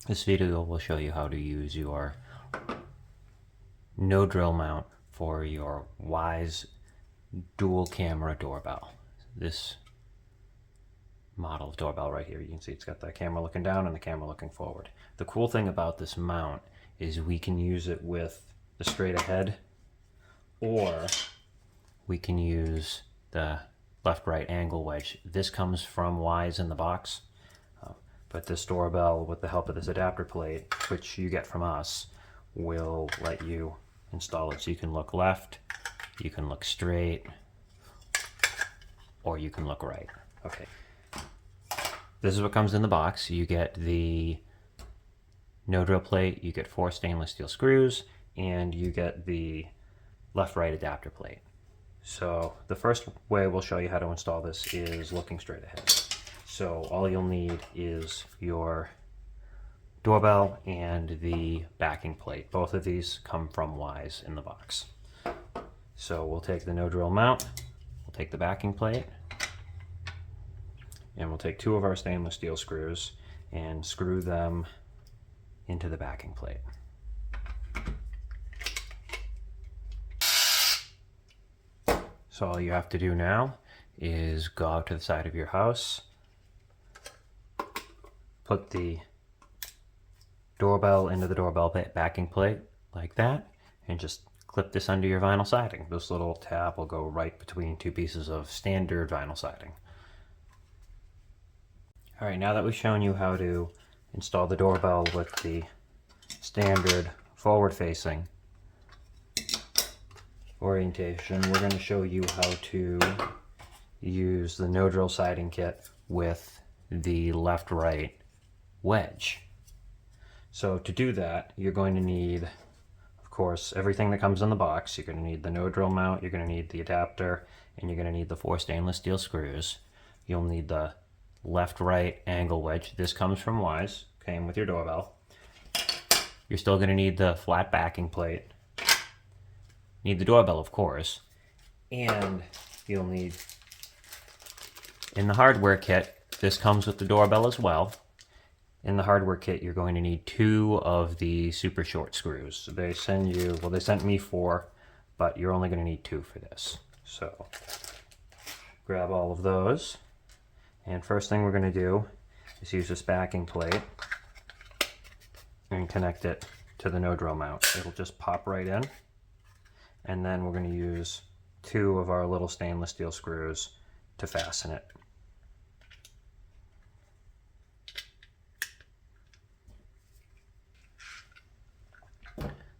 This video will show you how to use your no drill mount for your Wyze dual camera doorbell. This model of doorbell right here, you can see it's got the camera looking down and the camera looking forward. The cool thing about this mount is we can use it with the straight ahead, or we can use the left-right angle wedge. This comes from Wyze in the box. But this doorbell, with the help of this adapter plate, which you get from us, will let you install it. So you can look left, you can look straight, or you can look right. Okay. This is what comes in the box. You get the no drill plate, you get 4 stainless steel screws, and you get the left-right adapter plate. So the first way we'll show you how to install this is looking straight ahead. So all you'll need is your doorbell and the backing plate. Both of these come from Wyze in the box. So we'll take the no drill mount, we'll take the backing plate, and we'll take 2 of our stainless steel screws and screw them into the backing plate. So all you have to do now is go out to the side of your house, put the doorbell into the doorbell backing plate like that, and just clip this under your vinyl siding. This little tab will go right between 2 pieces of standard vinyl siding. Alright, now that we've shown you how to install the doorbell with the standard forward-facing orientation, we're going to show you how to use the no drill siding kit with the left-right wedge. So to do that, you're going to need, of course, everything that comes in the box. You're going to need the no drill mount, you're going to need the adapter, and you're going to need the 4 stainless steel screws. You'll need the left-right angle wedge. This comes from Wyze, came with your doorbell. You're still going to need the flat backing plate. Need the doorbell, of course, and you'll need, in the hardware kit, this comes with the doorbell as well. In the hardware kit, you're going to need 2 of the super short screws. So they send you, well, they sent me 4, but you're only going to need 2 for this. So grab all of those, and first thing we're going to do is use this backing plate and connect it to the no drill mount. It'll just pop right in, and then we're going to use 2 of our little stainless steel screws to fasten it.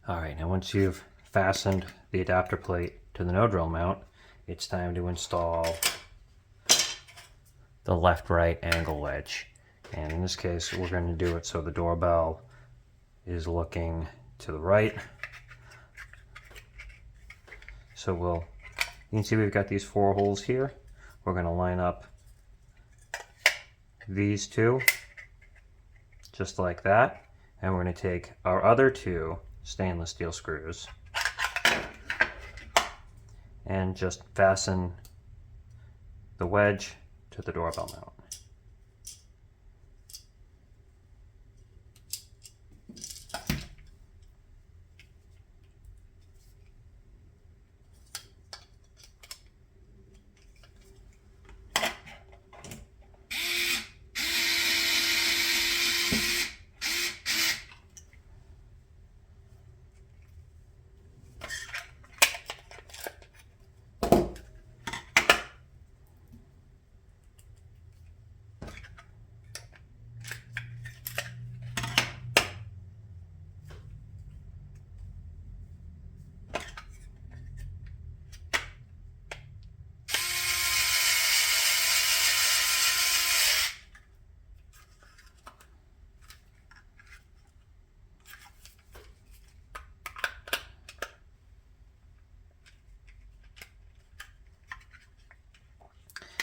Alright, now once you've fastened the adapter plate to the no drill mount, it's time to install the left-right angle wedge. And in this case, we're going to do it so the doorbell is looking to the right. So you can see we've got these 4 holes here. We're going to line up these 2 just like that, and we're going to take our other 2 stainless steel screws and just fasten the wedge to the doorbell mount.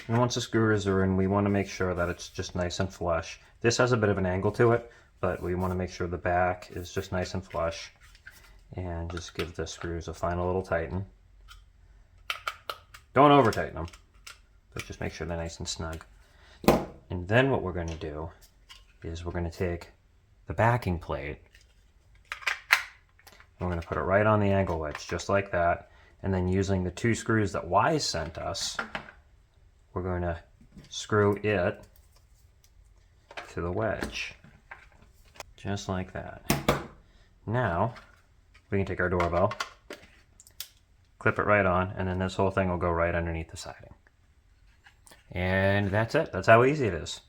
And once the screws are in, we want to make sure that it's just nice and flush. This has a bit of an angle to it, but we want to make sure the back is just nice and flush. And just give the screws a final little tighten. Don't over tighten them, but just make sure they're nice and snug. And then what we're going to do is we're going to take the backing plate. We're going to put it right on the angle wedge, just like that. And then using the 2 screws that Wyze sent us, we're going to screw it to the wedge. Just like that. Now, we can take our doorbell, clip it right on, and then this whole thing will go right underneath the siding. And that's it. That's how easy it is.